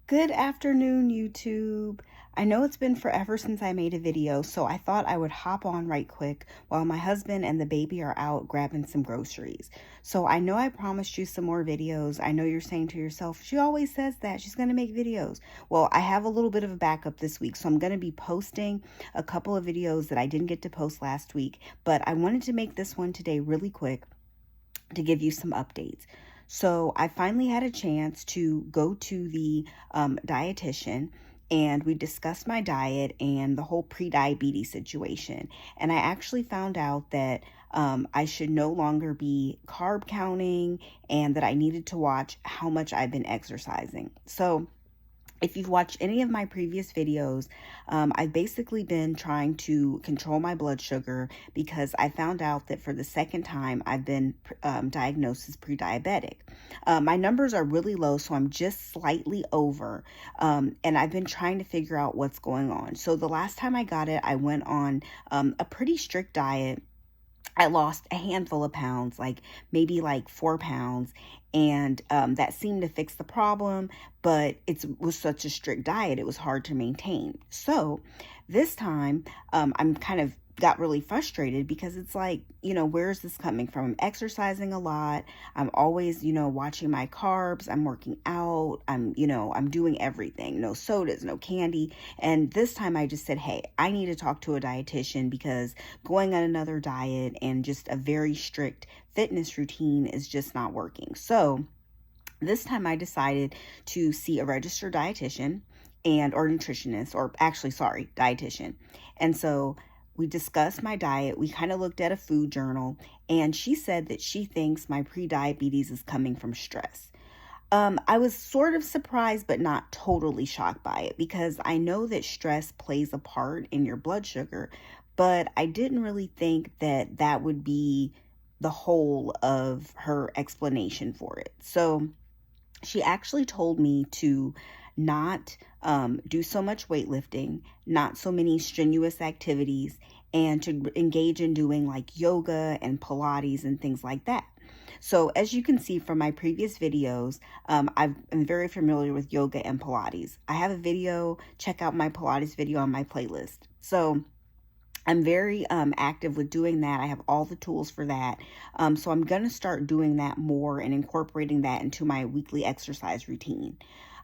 Good afternoon, YouTube. I know it's been forever since I made a video, so I thought I would hop on right quick while my husband and the baby are out grabbing some groceries. So I know I promised you some more videos. I know you're saying to yourself, she always says that she's going to make videos. Well, I have a little bit of a backup this week, so I'm going to be posting a couple of videos that I didn't get to post last week, but I wanted to make this one today really quick to give you some updates. So I finally had a chance to go to the dietitian, and we discussed my diet and the whole pre-diabetes situation. And I actually found out that I should no longer be carb counting and that I needed to watch how much I've been exercising. So if you've watched any of my previous videos, I've basically been trying to control my blood sugar because I found out that for the second time I've been diagnosed as pre-diabetic. My numbers are really low, so I'm just slightly over, and I've been trying to figure out what's going on. So the last time I got it, I went on a pretty strict diet. I lost a handful of pounds, like maybe like 4 pounds, and that seemed to fix the problem, but it was such a strict diet, it was hard to maintain. So this time, I'm kind of got really frustrated because it's like, where is this coming from? I'm exercising a lot. I'm always, watching my carbs. I'm working out. I'm doing everything. No sodas, no candy. And this time I just said, hey, I need to talk to a dietitian because going on another diet and just a very strict fitness routine is just not working. So this time I decided to see a registered dietitian or nutritionist, or actually, sorry, dietitian. And so we discussed my diet. We kind of looked at a food journal, and she said that she thinks my pre-diabetes is coming from stress. I was sort of surprised, but not totally shocked by it because I know that stress plays a part in your blood sugar, but I didn't really think that that would be the whole of her explanation for it. So she actually told me to not do so much weightlifting, not so many strenuous activities, and to engage in doing like yoga and Pilates and things like that. So as you can see from my previous videos, I'm very familiar with yoga and Pilates. I have a video, check out my Pilates video on my playlist. So I'm very active with doing that. I have all the tools for that. So I'm going to start doing that more and incorporating that into my weekly exercise routine.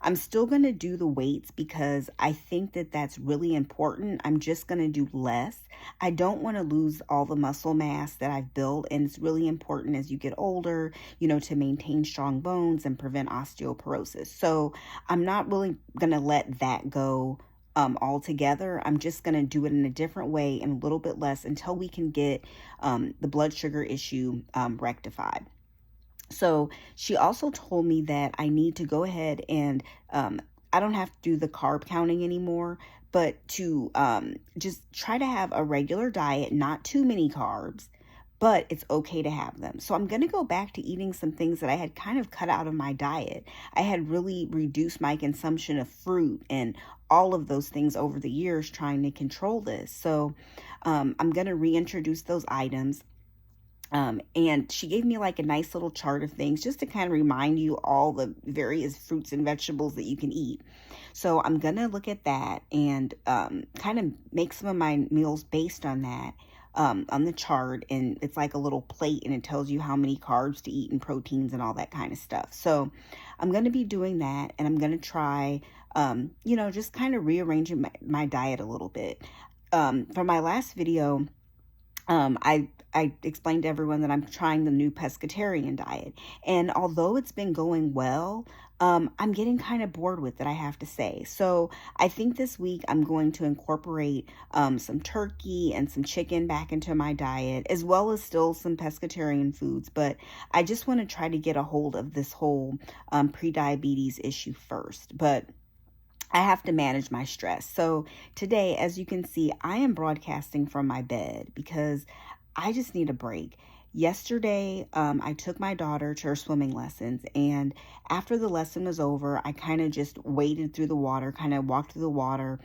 I'm still going to do the weights because I think that that's really important. I'm just going to do less. I don't want to lose all the muscle mass that I've built, and it's really important as you get older, to maintain strong bones and prevent osteoporosis. So I'm not really going to let that go altogether. I'm just going to do it in a different way and a little bit less until we can get the blood sugar issue rectified. So she also told me that I need to go ahead and I don't have to do the carb counting anymore, but to just try to have a regular diet, not too many carbs, but it's okay to have them. So I'm going to go back to eating some things that I had kind of cut out of my diet. I had really reduced my consumption of fruit and all of those things over the years trying to control this. So I'm going to reintroduce those items. And she gave me like a nice little chart of things just to kind of remind you all the various fruits and vegetables that you can eat. So I'm going to look at that and kind of make some of my meals based on that. On the chart, and it's like a little plate and it tells you how many carbs to eat and proteins and all that kind of stuff. So I'm going to be doing that, and I'm going to try, just kind of rearranging my diet a little bit. For my last video, I explained to everyone that I'm trying the new pescatarian diet. And although it's been going well, I'm getting kind of bored with it, I have to say. So I think this week I'm going to incorporate some turkey and some chicken back into my diet, as well as still some pescatarian foods. But I just want to try to get a hold of this whole pre-diabetes issue first. But I have to manage my stress. So today, as you can see, I am broadcasting from my bed because I just need a break. Yesterday, I took my daughter to her swimming lessons, and after the lesson was over, I kind of just waded through the water, kind of walked through the water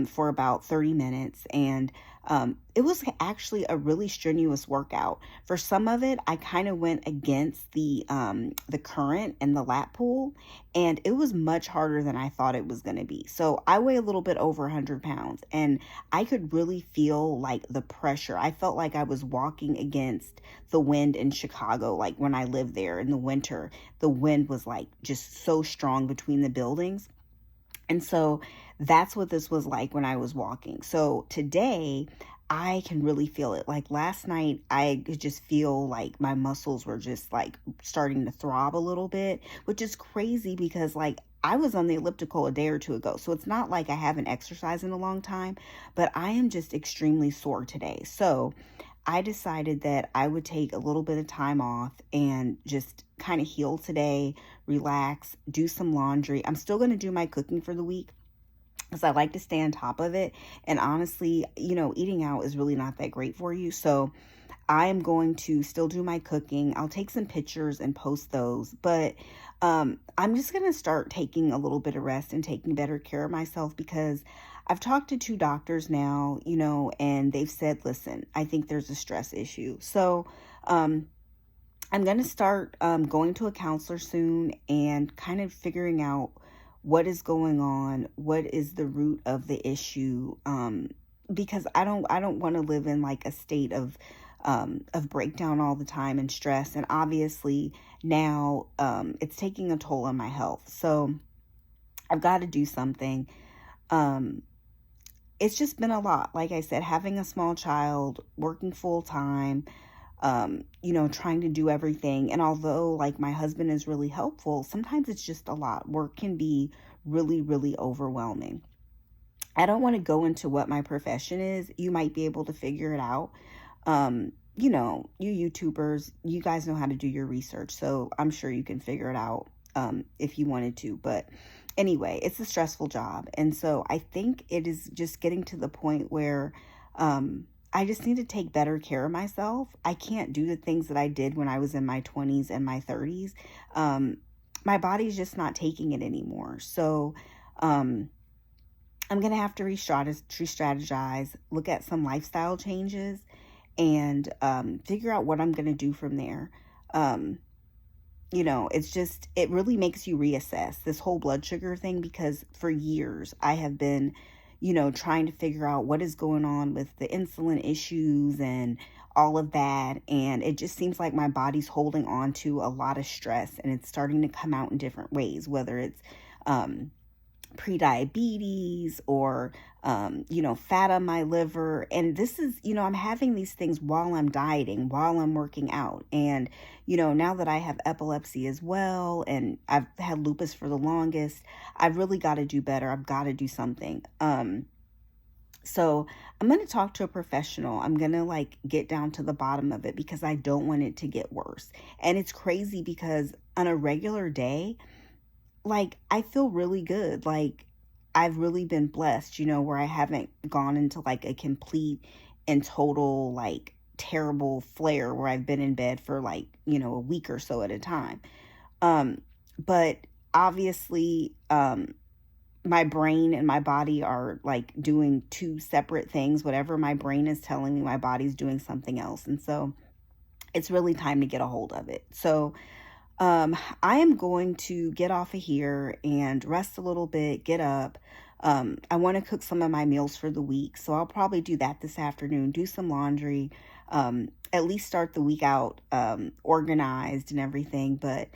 for about 30 minutes, and It was actually a really strenuous workout. For some of it, I kind of went against the current and the lap pool, and it was much harder than I thought it was going to be. So I weigh a little bit over 100 pounds, and I could really feel like the pressure. I felt like I was walking against the wind in Chicago, like when I lived there in the winter. The wind was like just so strong between the buildings. And so that's what this was like when I was walking. So today, I can really feel it. Like last night, I could just feel like my muscles were just like starting to throb a little bit, which is crazy because like I was on the elliptical a day or two ago. So it's not like I haven't exercised in a long time, but I am just extremely sore today. So I decided that I would take a little bit of time off and just kind of heal today, relax, do some laundry. I'm still going to do my cooking for the week because I like to stay on top of it. And honestly, eating out is really not that great for you. So I am going to still do my cooking. I'll take some pictures and post those, but I'm just going to start taking a little bit of rest and taking better care of myself because I've talked to 2 doctors now, and they've said, listen, I think there's a stress issue. So I'm going to start going to a counselor soon and kind of figuring out what is going on, what is the root of the issue, because I don't want to live in like a state of breakdown all the time and stress. And obviously now it's taking a toll on my health. So I've got to do something. It's just been a lot. Like I said, having a small child, working full time, trying to do everything. And although like my husband is really helpful, sometimes it's just a lot. Work can be really, really overwhelming. I don't want to go into what my profession is. You might be able to figure it out. You YouTubers, you guys know how to do your research. So I'm sure you can figure it out if you wanted to. But anyway, it's a stressful job. And so I think it is just getting to the point where I just need to take better care of myself. I can't do the things that I did when I was in my 20s and my 30s. My body's just not taking it anymore. So I'm going to have to re-strategize, look at some lifestyle changes, and figure out what I'm going to do from there. It really makes you reassess this whole blood sugar thing because for years I have been, trying to figure out what is going on with the insulin issues and all of that. And it just seems like my body's holding on to a lot of stress and it's starting to come out in different ways, whether it's pre-diabetes or, fat on my liver. And this is, I'm having these things while I'm dieting, while I'm working out. And, now that I have epilepsy as well, and I've had lupus for the longest, I've really got to do better. I've got to do something. So I'm going to talk to a professional. I'm going to get down to the bottom of it because I don't want it to get worse. And it's crazy because on a regular day, I feel really good. I've really been blessed, where I haven't gone into a complete and total, terrible flare where I've been in bed for a week or so at a time. But obviously, my brain and my body are doing 2 separate things. Whatever my brain is telling me, my body's doing something else. And so it's really time to get a hold of it. So I am going to get off of here and rest a little bit, get up. I want to cook some of my meals for the week. So I'll probably do that this afternoon, do some laundry, at least start the week out, organized and everything. But,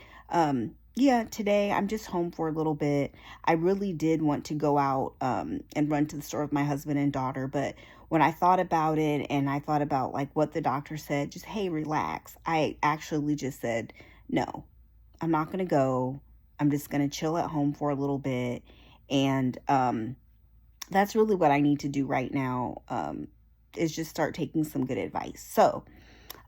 yeah, today I'm just home for a little bit. I really did want to go out, and run to the store with my husband and daughter. But when I thought about it and I thought about what the doctor said, just, hey, relax. I actually just said, no. I'm not going to go. I'm just going to chill at home for a little bit. And that's really what I need to do right now, is just start taking some good advice. So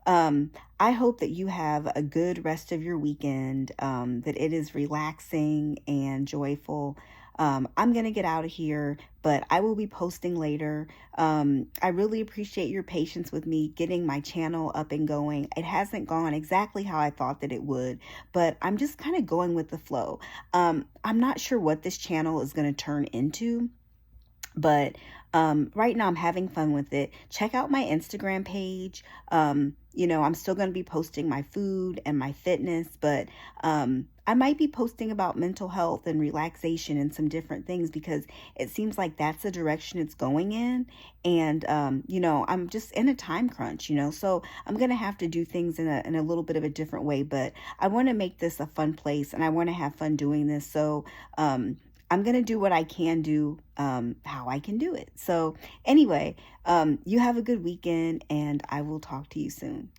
I hope that you have a good rest of your weekend, that it is relaxing and joyful. I'm going to get out of here, but I will be posting later. I really appreciate your patience with me getting my channel up and going. It hasn't gone exactly how I thought that it would, but I'm just kind of going with the flow. I'm not sure what this channel is going to turn into. But right now I'm having fun with it. Check out my Instagram page. I'm still going to be posting my food and my fitness, but I might be posting about mental health and relaxation and some different things because it seems like that's the direction it's going in. And, I'm just in a time crunch, so I'm going to have to do things in a little bit of a different way, but I want to make this a fun place and I want to have fun doing this. So, I'm going to do what I can do, how I can do it. So anyway, you have a good weekend and I will talk to you soon.